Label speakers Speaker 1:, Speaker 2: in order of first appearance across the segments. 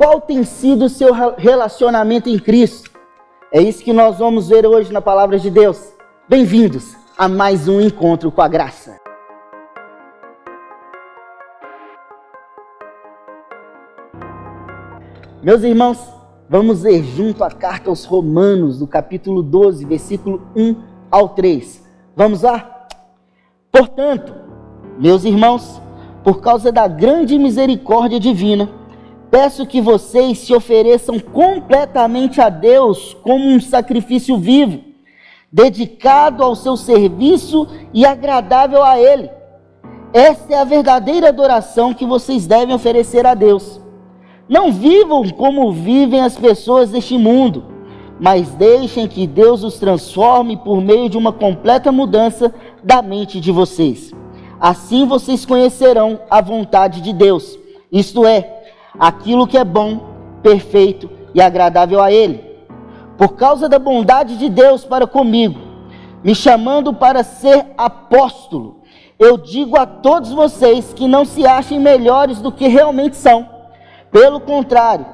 Speaker 1: qual tem sido o seu relacionamento em Cristo? É isso que nós vamos ver hoje na palavra de Deus. Bem-vindos a mais um encontro com a graça. Meus irmãos, vamos ler junto a carta aos Romanos, do capítulo 12, versículo 1 ao 3. Vamos lá? Portanto, meus irmãos, por causa da grande misericórdia divina, peço que vocês se ofereçam completamente a Deus como um sacrifício vivo, dedicado ao seu serviço e agradável a Ele. Esta é a verdadeira adoração que vocês devem oferecer a Deus. Não vivam como vivem as pessoas deste mundo, mas deixem que Deus os transforme por meio de uma completa mudança da mente de vocês. Assim vocês conhecerão a vontade de Deus, isto é, aquilo que é bom, perfeito e agradável a Ele. Por causa da bondade de Deus para comigo, me chamando para ser apóstolo, eu digo a todos vocês que não se achem melhores do que realmente são. Pelo contrário,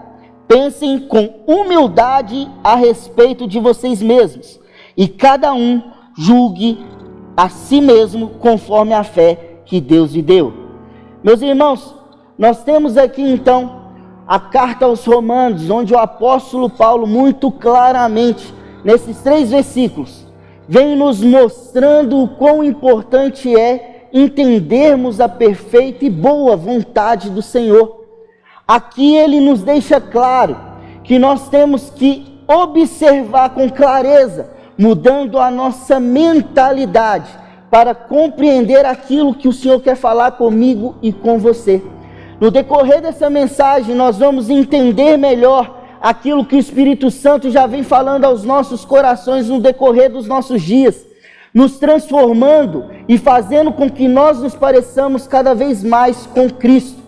Speaker 1: pensem com humildade a respeito de vocês mesmos, e cada um julgue a si mesmo conforme a fé que Deus lhe deu. Meus irmãos, nós temos aqui então a carta aos Romanos, onde o apóstolo Paulo muito claramente, nesses 3 versículos, vem nos mostrando o quão importante é entendermos a perfeita e boa vontade do Senhor. Aqui ele nos deixa claro que nós temos que observar com clareza, mudando a nossa mentalidade, para compreender aquilo que o Senhor quer falar comigo e com você. No decorrer dessa mensagem, nós vamos entender melhor aquilo que o Espírito Santo já vem falando aos nossos corações no decorrer dos nossos dias, nos transformando e fazendo com que nós nos pareçamos cada vez mais com Cristo.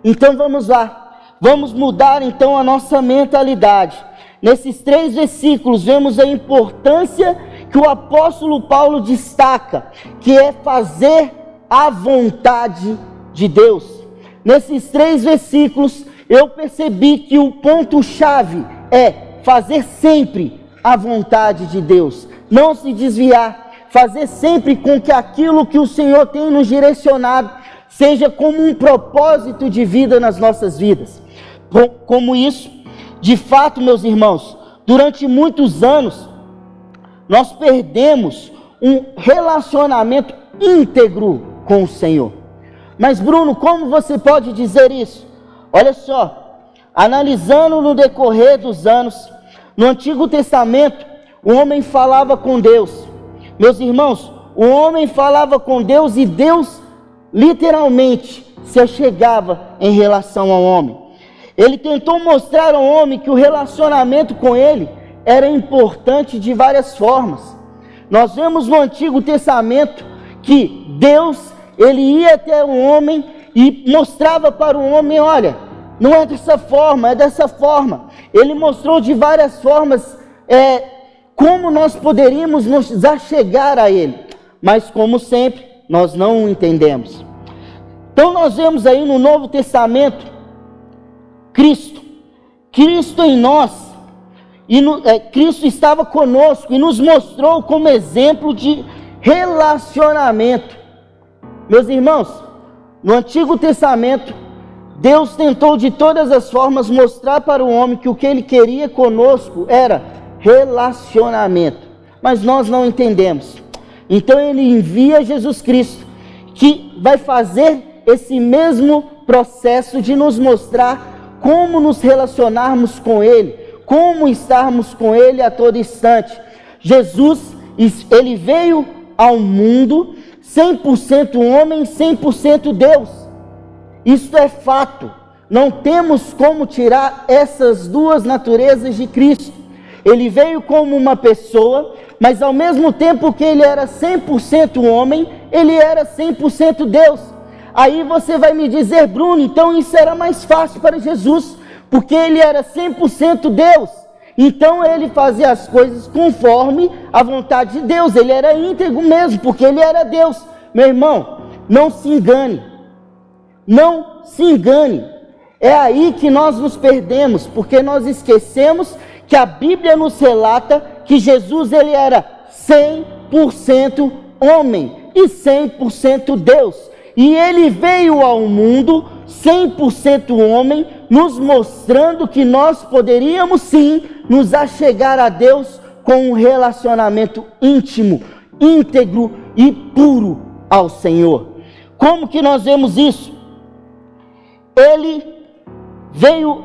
Speaker 1: Então vamos lá. Vamos mudar então a nossa mentalidade. Nesses 3 versículos vemos a importância que o apóstolo Paulo destaca, que é fazer a vontade de Deus. Nesses 3 versículos eu percebi que o ponto-chave é fazer sempre a vontade de Deus, não se desviar, fazer sempre com que aquilo que o Senhor tem nos direcionado seja como um propósito de vida nas nossas vidas. Como isso, de fato, meus irmãos, durante muitos anos, nós perdemos um relacionamento íntegro com o Senhor. Mas Bruno, como você pode dizer isso? Olha só, analisando no decorrer dos anos, no Antigo Testamento, o homem falava com Deus. Meus irmãos, o homem falava com Deus e Deus literalmente se achegava em relação ao homem. Ele tentou mostrar ao homem que o relacionamento com ele era importante de várias formas. Nós vemos no Antigo Testamento que Deus, ele ia até o homem e mostrava para o homem, olha, não é dessa forma, é dessa forma. Ele mostrou de várias formas como nós poderíamos nos achegar a ele. Mas como sempre, nós não o entendemos. Então nós vemos aí no Novo Testamento, Cristo em nós, Cristo estava conosco e nos mostrou como exemplo de relacionamento. Meus irmãos, no Antigo Testamento, Deus tentou de todas as formas mostrar para o homem que o que Ele queria conosco era relacionamento, mas nós não entendemos. Então Ele envia Jesus Cristo, que vai fazer esse mesmo processo de nos mostrar como nos relacionarmos com Ele, como estarmos com Ele a todo instante. Jesus, Ele veio ao mundo 100% homem, 100% Deus. Isso é fato. Não temos como tirar essas duas naturezas de Cristo. Ele veio como uma pessoa, mas ao mesmo tempo que Ele era 100% homem, Ele era 100% Deus. Aí você vai me dizer, Bruno, então isso era mais fácil para Jesus, porque Ele era 100% Deus. Então Ele fazia as coisas conforme a vontade de Deus. Ele era íntegro mesmo, porque Ele era Deus. Meu irmão, não se engane. Não se engane. É aí que nós nos perdemos, porque nós esquecemos que a Bíblia nos relata que Jesus ele era 100% homem e 100% Deus. E ele veio ao mundo 100% homem, nos mostrando que nós poderíamos sim nos achegar a Deus com um relacionamento íntimo, íntegro e puro ao Senhor. Como que nós vemos isso? Ele veio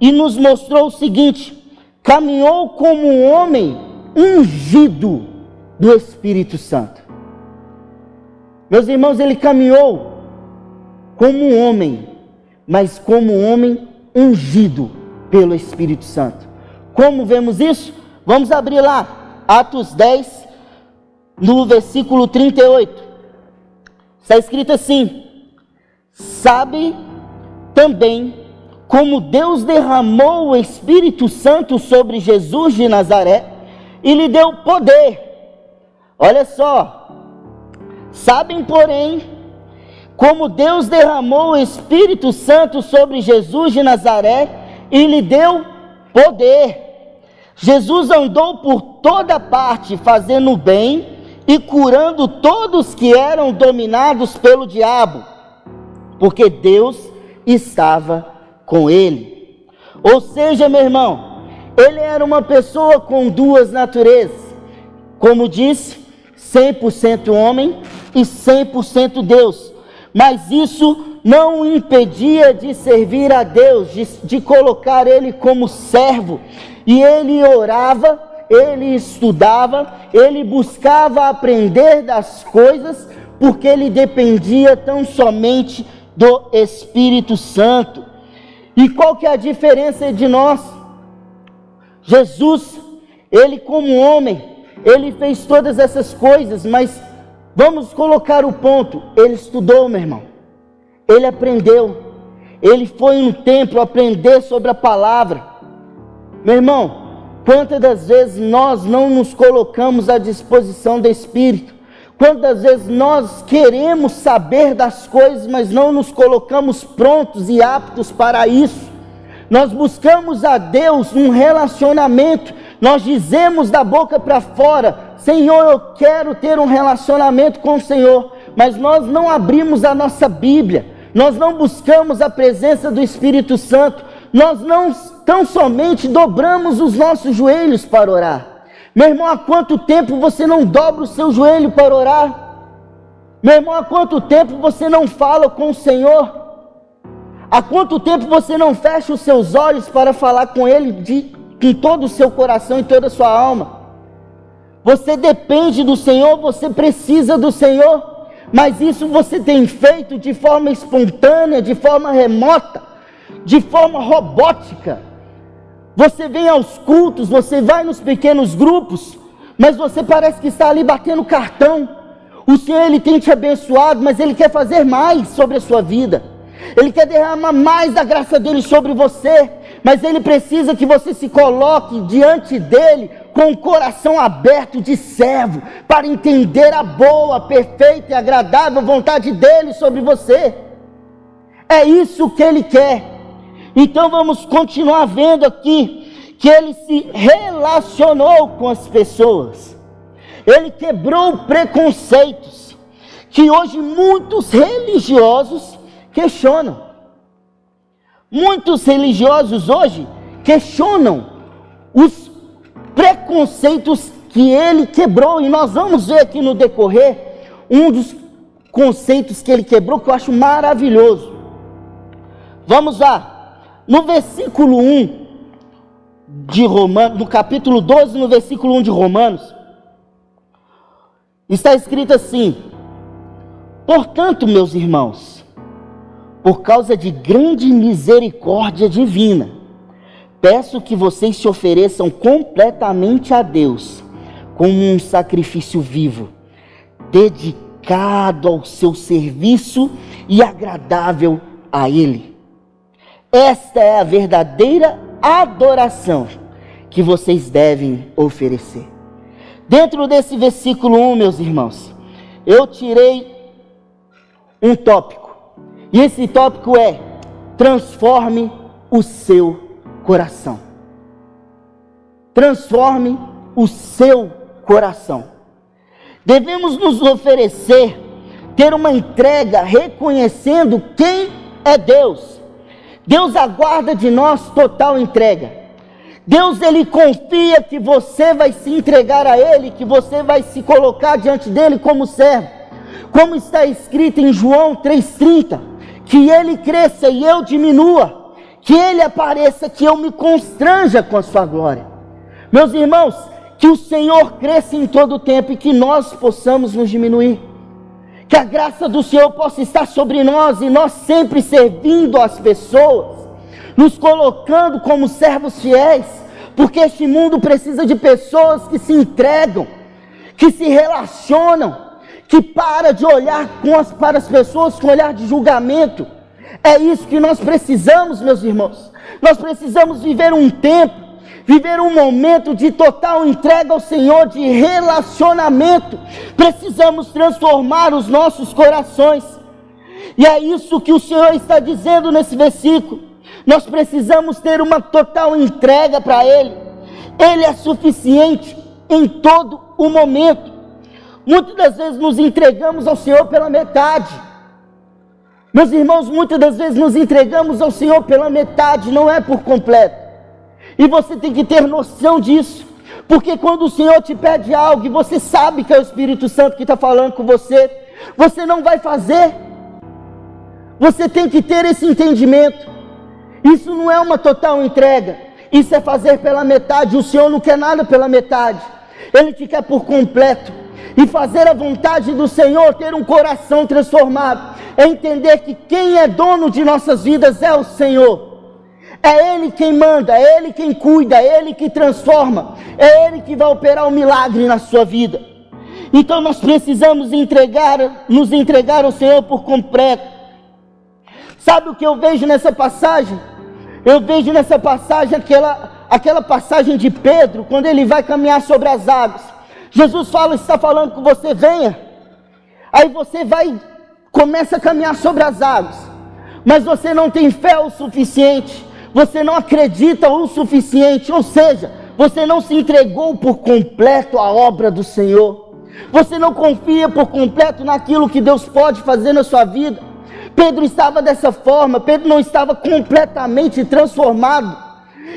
Speaker 1: e nos mostrou o seguinte: caminhou como um homem ungido do Espírito Santo. Meus irmãos, ele caminhou como um homem, mas como um homem ungido pelo Espírito Santo. Como vemos isso? Vamos abrir lá, Atos 10, no versículo 38. Está escrito assim: sabe também como Deus derramou o Espírito Santo sobre Jesus de Nazaré e lhe deu poder. Olha só. Sabem, porém, como Deus derramou o Espírito Santo sobre Jesus de Nazaré e lhe deu poder. Jesus andou por toda parte fazendo o bem e curando todos que eram dominados pelo diabo, porque Deus estava com ele. Ou seja, meu irmão, ele era uma pessoa com duas naturezas. Como disse, 100% homem e 100% Deus. Mas isso não o impedia de servir a Deus, de colocar ele como servo. E ele orava, ele estudava, ele buscava aprender das coisas, porque ele dependia tão somente do Espírito Santo. E qual que é a diferença de nós? Jesus, ele como homem, ele fez todas essas coisas, mas vamos colocar o ponto: ele estudou, meu irmão, ele aprendeu, ele foi no templo aprender sobre a palavra. Meu irmão, quantas das vezes nós não nos colocamos à disposição do Espírito? Quantas vezes nós queremos saber das coisas, mas não nos colocamos prontos e aptos para isso? Nós buscamos a Deus um relacionamento, nós dizemos da boca para fora: Senhor, eu quero ter um relacionamento com o Senhor, mas nós não abrimos a nossa Bíblia, nós não buscamos a presença do Espírito Santo, nós não tão somente dobramos os nossos joelhos para orar. Meu irmão, há quanto tempo você não dobra o seu joelho para orar? Meu irmão, há quanto tempo você não fala com o Senhor? Há quanto tempo você não fecha os seus olhos para falar com Ele com todo o seu coração e toda a sua alma? Você depende do Senhor, você precisa do Senhor, mas isso você tem feito de forma espontânea, de forma remota, de forma robótica. Você vem aos cultos, você vai nos pequenos grupos, mas você parece que está ali batendo cartão. O Senhor, Ele tem te abençoado, mas Ele quer fazer mais sobre a sua vida. Ele quer derramar mais da graça dEle sobre você, mas Ele precisa que você se coloque diante dEle com o coração aberto de servo, para entender a boa, perfeita e agradável vontade dEle sobre você. É isso que Ele quer. Então vamos continuar vendo aqui que Ele se relacionou com as pessoas. Ele quebrou preconceitos que hoje muitos religiosos questionam. Muitos religiosos hoje questionam os preconceitos que ele quebrou, e nós vamos ver aqui no decorrer um dos conceitos que ele quebrou, que eu acho maravilhoso. Vamos lá, no versículo 1 de Romanos, no capítulo 12, no versículo 1 de Romanos, está escrito assim: portanto, meus irmãos, por causa de grande misericórdia divina, peço que vocês se ofereçam completamente a Deus, como um sacrifício vivo, dedicado ao seu serviço e agradável a Ele. Esta é a verdadeira adoração que vocês devem oferecer. Dentro desse versículo 1, meus irmãos, eu tirei um tópico. E esse tópico é: transforme o seu coração. Transforme o seu coração. Devemos nos oferecer, ter uma entrega reconhecendo quem é Deus. Deus aguarda de nós total entrega. Deus, Ele confia que você vai se entregar a Ele, que você vai se colocar diante dEle como servo. Como está escrito em João 3,30, que Ele cresça e eu diminua, que Ele apareça, que eu me constranja com a sua glória. Meus irmãos, que o Senhor cresça em todo o tempo e que nós possamos nos diminuir. Que a graça do Senhor possa estar sobre nós e nós sempre servindo as pessoas, nos colocando como servos fiéis, porque este mundo precisa de pessoas que se entregam, que se relacionam, que para de olhar para as pessoas com olhar de julgamento. É isso que nós precisamos, meus irmãos. Nós precisamos viver um tempo, viver um momento de total entrega ao Senhor, de relacionamento. Precisamos transformar os nossos corações. E é isso que o Senhor está dizendo nesse versículo. Nós precisamos ter uma total entrega para Ele. Ele é suficiente em todo o momento. Muitas das vezes nos entregamos ao Senhor pela metade. Meus irmãos, muitas das vezes nos entregamos ao Senhor pela metade, não é por completo. E você tem que ter noção disso, porque quando o Senhor te pede algo e você sabe que é o Espírito Santo que está falando com você, você não vai fazer. Você tem que ter esse entendimento. Isso não é uma total entrega, isso é fazer pela metade. O Senhor não quer nada pela metade, Ele te quer por completo. E fazer a vontade do Senhor, ter um coração transformado, é entender que quem é dono de nossas vidas é o Senhor. É Ele quem manda, é Ele quem cuida, é Ele que transforma, é Ele que vai operar o milagre na sua vida. Então nós precisamos nos entregar ao Senhor por completo. Sabe o que eu vejo nessa passagem? Eu vejo nessa passagem aquela passagem de Pedro, quando ele vai caminhar sobre as águas. Jesus está falando com você, venha. Aí você começa a caminhar sobre as águas, mas você não tem fé o suficiente, você não acredita o suficiente, ou seja, você não se entregou por completo à obra do Senhor, você não confia por completo naquilo que Deus pode fazer na sua vida. Pedro estava dessa forma, Pedro não estava completamente transformado.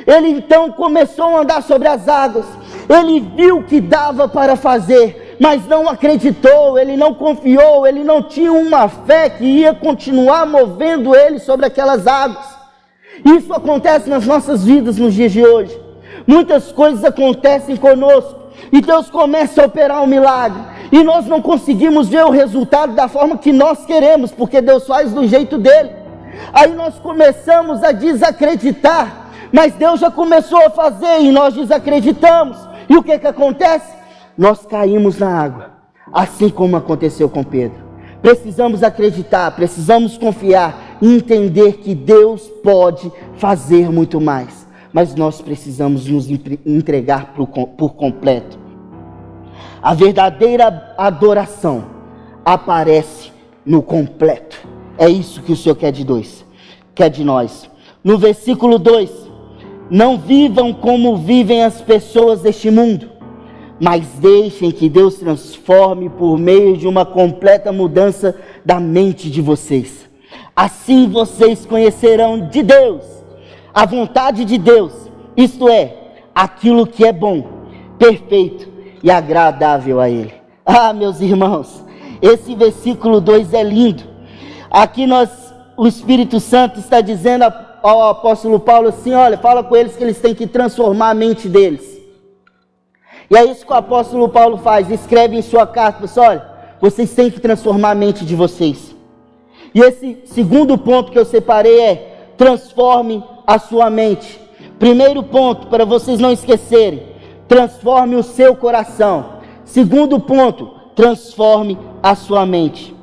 Speaker 1: Ele então começou a andar sobre as águas, ele viu que dava para fazer, mas não acreditou, ele não confiou, ele não tinha uma fé que ia continuar movendo ele sobre aquelas águas. Isso acontece nas nossas vidas nos dias de hoje. Muitas coisas acontecem conosco e Deus começa a operar um milagre e nós não conseguimos ver o resultado da forma que nós queremos, porque Deus faz do jeito dele. Aí nós começamos a desacreditar, mas Deus já começou a fazer e nós desacreditamos. E o que acontece? Nós caímos na água, assim como aconteceu com Pedro. Precisamos acreditar, precisamos confiar e entender que Deus pode fazer muito mais, mas nós precisamos nos entregar por completo. A verdadeira adoração aparece no completo. É isso que o Senhor quer de nós. No versículo 2, não vivam como vivem as pessoas deste mundo, mas deixem que Deus transforme por meio de uma completa mudança da mente de vocês. Assim vocês conhecerão de Deus, a vontade de Deus, isto é, aquilo que é bom, perfeito e agradável a Ele. Ah, meus irmãos, esse versículo 2 é lindo. Aqui o Espírito Santo está dizendo ao apóstolo Paulo assim, olha, fala com eles que eles têm que transformar a mente deles. E é isso que o apóstolo Paulo faz, escreve em sua carta, olha, vocês têm que transformar a mente de vocês. E esse segundo ponto que eu separei é, transforme a sua mente. Primeiro ponto, para vocês não esquecerem, transforme o seu coração. Segundo ponto, transforme a sua mente.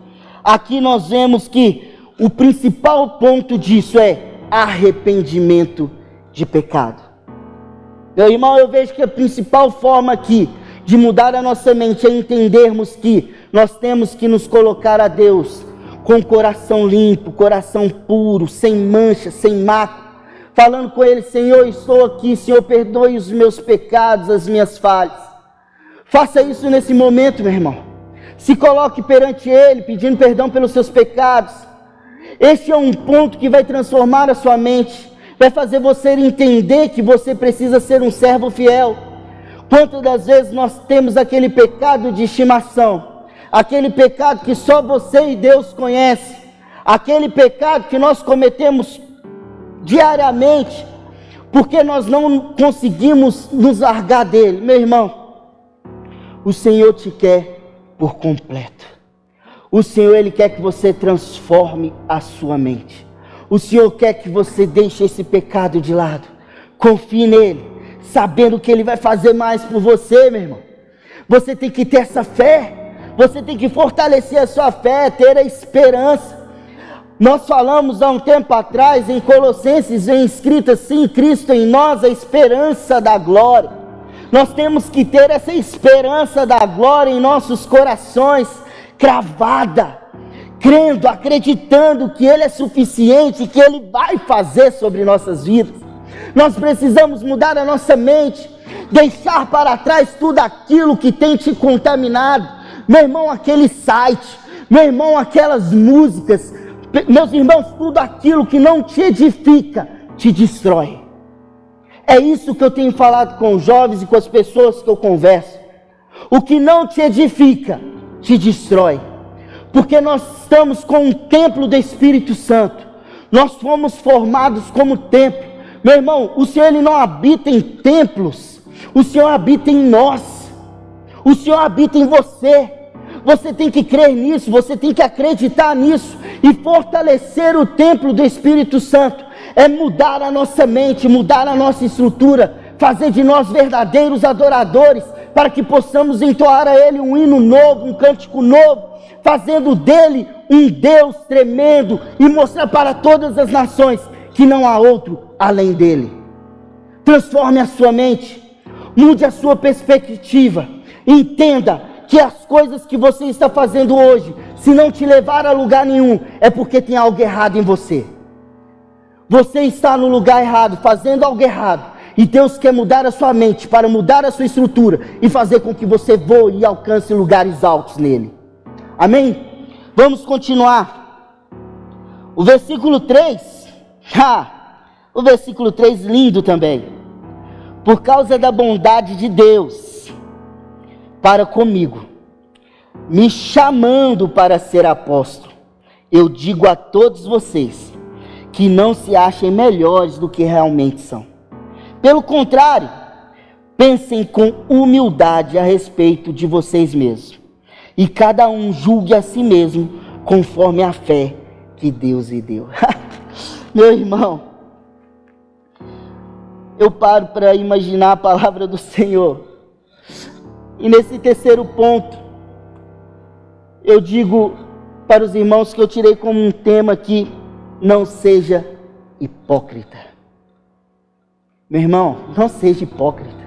Speaker 1: Aqui nós vemos que o principal ponto disso é arrependimento de pecado. Meu irmão, eu vejo que a principal forma aqui de mudar a nossa mente é entendermos que nós temos que nos colocar a Deus com o coração limpo, coração puro, sem mancha, sem mácula, falando com Ele: Senhor, estou aqui, Senhor, perdoe os meus pecados, as minhas falhas. Faça isso nesse momento, meu irmão. Se coloque perante Ele, pedindo perdão pelos seus pecados. Este é um ponto que vai transformar a sua mente, vai fazer você entender que você precisa ser um servo fiel. Quantas das vezes nós temos aquele pecado de estimação, aquele pecado que só você e Deus conhecem, aquele pecado que nós cometemos diariamente, porque nós não conseguimos nos largar dele. Meu irmão, o Senhor te quer por completo. O Senhor, Ele quer que você transforme a sua mente. O Senhor quer que você deixe esse pecado de lado. Confie nele, sabendo que Ele vai fazer mais por você, meu irmão. Você tem que ter essa fé. Você tem que fortalecer a sua fé, ter a esperança. Nós falamos há um tempo atrás, em Colossenses, vem escrito assim: Cristo em nós, a esperança da glória. Nós temos que ter essa esperança da glória em nossos corações, cravada, crendo, acreditando que Ele é suficiente, que Ele vai fazer sobre nossas vidas. Nós precisamos mudar a nossa mente, deixar para trás tudo aquilo que tem te contaminado. Meu irmão, aquele site, meu irmão, aquelas músicas, meus irmãos, tudo aquilo que não te edifica, te destrói. É isso que eu tenho falado com os jovens e com as pessoas que eu converso. O que não te edifica, te destrói. Porque nós estamos com um templo do Espírito Santo. Nós fomos formados como templo. Meu irmão, o Senhor, Ele não habita em templos. O Senhor habita em nós. O Senhor habita em você. Você tem que crer nisso, você tem que acreditar nisso e fortalecer o templo do Espírito Santo. É mudar a nossa mente, mudar a nossa estrutura, fazer de nós verdadeiros adoradores, para que possamos entoar a Ele um hino novo, um cântico novo, fazendo dele um Deus tremendo e mostrar para todas as nações que não há outro além dele. Transforme a sua mente, mude a sua perspectiva, entenda que as coisas que você está fazendo hoje, se não te levar a lugar nenhum, é porque tem algo errado em você. Você está no lugar errado, fazendo algo errado, e Deus quer mudar a sua mente, para mudar a sua estrutura, e fazer com que você voe e alcance lugares altos nele. Amém? Vamos continuar. O versículo 3, o versículo 3 lindo também. Por causa da bondade de Deus para comigo, me chamando para ser apóstolo, eu digo a todos vocês, que não se achem melhores do que realmente são. Pelo contrário, pensem com humildade a respeito de vocês mesmos, e cada um julgue a si mesmo conforme a fé que Deus lhe deu. Meu irmão, eu paro para imaginar a palavra do Senhor, e nesse terceiro ponto, eu digo para os irmãos que eu tirei como um tema aqui: não seja hipócrita. Meu irmão, não seja hipócrita.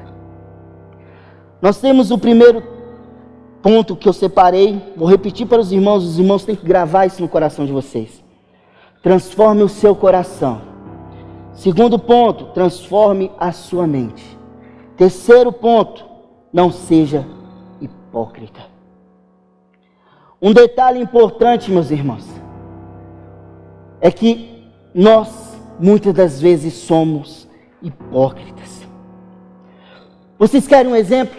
Speaker 1: Nós temos o primeiro ponto que eu separei, vou repetir para os irmãos têm que gravar isso no coração de vocês. Transforme o seu coração. Segundo ponto, transforme a sua mente. Terceiro ponto, não seja hipócrita. Um detalhe importante, meus irmãos, é que nós, muitas das vezes, somos hipócritas. Vocês querem um exemplo?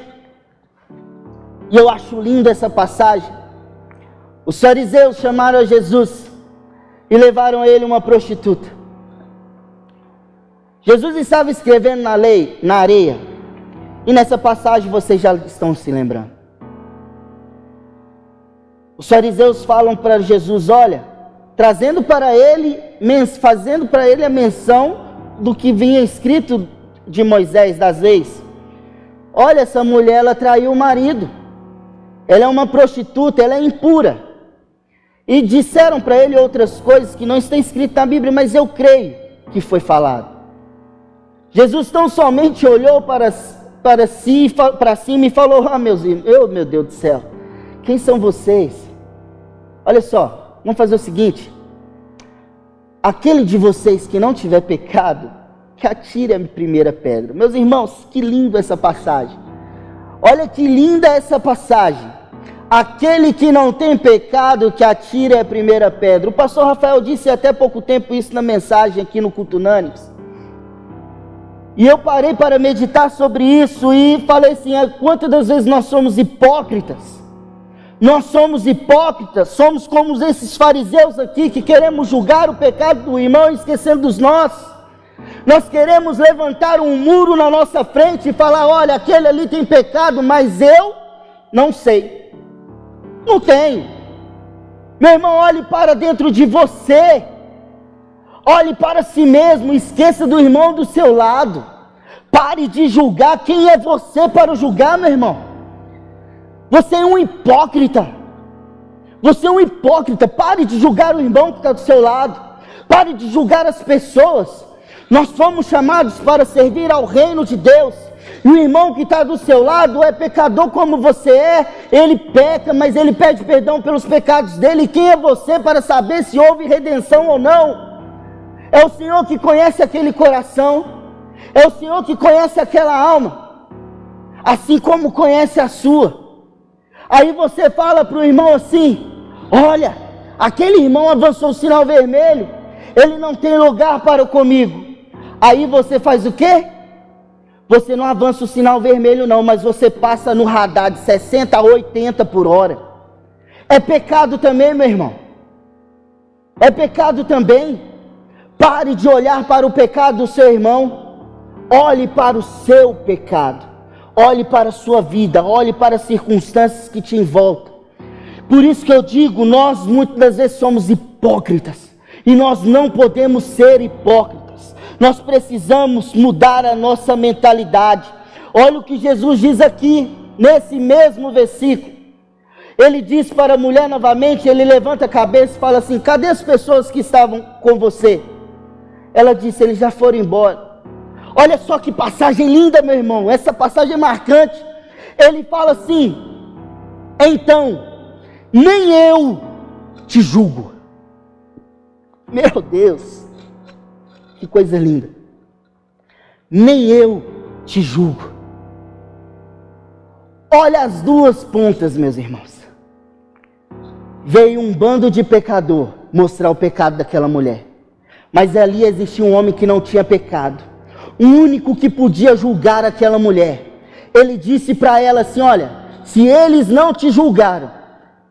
Speaker 1: E eu acho lindo essa passagem. Os fariseus chamaram a Jesus e levaram a ele uma prostituta. Jesus estava escrevendo na lei, na areia, e nessa passagem vocês já estão se lembrando. Os fariseus falam para Jesus: olha, trazendo para ele, fazendo para ele a menção do que vinha escrito de Moisés, das leis. Olha, essa mulher, ela traiu o marido, ela é uma prostituta, ela é impura. E disseram para ele outras coisas que não estão escritas na Bíblia, mas eu creio que foi falado. Jesus tão somente olhou para cima e falou: meu Deus do céu, quem são vocês? Olha só, Vamos fazer o seguinte: aquele de vocês que não tiver pecado, que atire a primeira pedra. Meus irmãos, que lindo essa passagem. Olha que linda essa passagem. Aquele que não tem pecado, que atire a primeira pedra. O pastor Rafael disse até pouco tempo isso na mensagem aqui no Culto Unânimes. E eu parei para meditar sobre isso e falei assim: quantas das vezes nós somos hipócritas? Nós somos hipócritas, somos como esses fariseus aqui que queremos julgar o pecado do irmão esquecendo dos nossos. Nós queremos levantar um muro na nossa frente e falar: olha, aquele ali tem pecado, mas eu não sei. Não tenho. Meu irmão, olhe para dentro de você. Olhe para si mesmo, esqueça do irmão do seu lado. Pare de julgar. Quem é você para julgar, meu irmão? Você é um hipócrita. Você é um hipócrita. Pare de julgar o irmão que está do seu lado. Pare de julgar as pessoas. Nós fomos chamados para servir ao reino de Deus. E o irmão que está do seu lado é pecador como você é. Ele peca, mas ele pede perdão pelos pecados dele. Quem é você para saber se houve redenção ou não? É o Senhor que conhece aquele coração. É o Senhor que conhece aquela alma, assim como conhece a sua. Aí você fala para o irmão assim: olha, aquele irmão avançou o sinal vermelho, ele não tem lugar para comigo. Aí você faz o quê? Você não avança o sinal vermelho não, mas você passa no radar de 60 a 80 por hora. É pecado também, meu irmão. É pecado também. Pare de olhar para o pecado do seu irmão. Olhe para o seu pecado. Olhe para a sua vida. Olhe para as circunstâncias que te envolvem. Por isso que eu digo, nós muitas das vezes somos hipócritas. E nós não podemos ser hipócritas. Nós precisamos mudar a nossa mentalidade. Olha o que Jesus diz aqui, nesse mesmo versículo. Ele diz para a mulher novamente, ele levanta a cabeça e fala assim: cadê as pessoas que estavam com você? Ela disse: eles já foram embora. Olha só que passagem linda, meu irmão. Essa passagem é marcante. Ele fala assim: então, nem eu te julgo. Meu Deus, que coisa linda. Nem eu te julgo. Olha as duas pontas, meus irmãos. Veio um bando de pecador mostrar o pecado daquela mulher. Mas ali existia um homem que não tinha pecado. O único que podia julgar aquela mulher. Ele disse para ela assim: olha, se eles não te julgaram,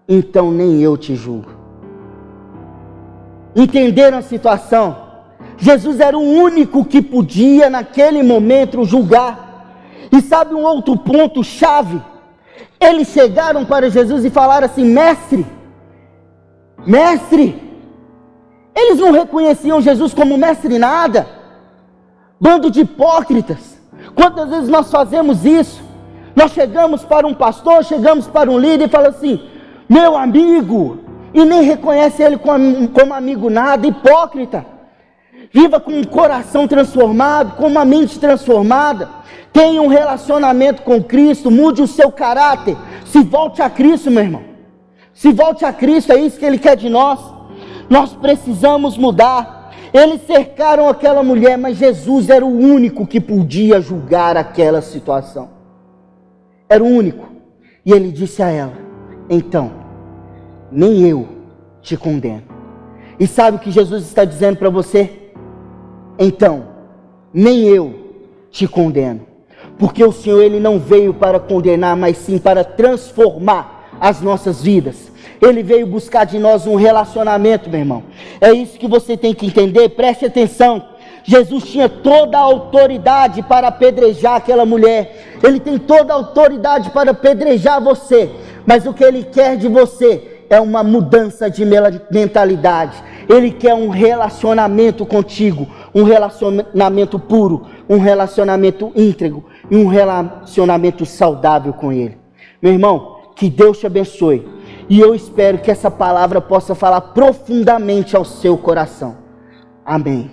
Speaker 1: então nem eu te julgo. Entenderam a situação? Jesus era o único que podia naquele momento julgar. E sabe um outro ponto chave? Eles chegaram para Jesus e falaram assim: mestre, mestre. Eles não reconheciam Jesus como mestre nada. Bando de hipócritas. Quantas vezes nós fazemos isso? Nós chegamos para um pastor, chegamos para um líder e falamos assim: meu amigo, e nem reconhece ele como amigo nada. Hipócrita. Viva com um coração transformado, com uma mente transformada. Tenha um relacionamento com Cristo, mude o seu caráter. Se volte a Cristo, meu irmão. Se volte a Cristo, é isso que Ele quer de nós. Nós precisamos mudar. Eles cercaram aquela mulher, mas Jesus era o único que podia julgar aquela situação. Era o único. E Ele disse a ela: então, nem eu te condeno. E sabe o que Jesus está dizendo para você? Então, nem eu te condeno. Porque o Senhor, Ele não veio para condenar, mas sim para transformar as nossas vidas. Ele veio buscar de nós um relacionamento, meu irmão. É isso que você tem que entender, preste atenção. Jesus tinha toda a autoridade para apedrejar aquela mulher. Ele tem toda a autoridade para apedrejar você. Mas o que Ele quer de você é uma mudança de mentalidade. Ele quer um relacionamento contigo, um relacionamento puro, um relacionamento íntegro e um relacionamento saudável com Ele. Meu irmão, que Deus te abençoe. E eu espero que essa palavra possa falar profundamente ao seu coração. Amém.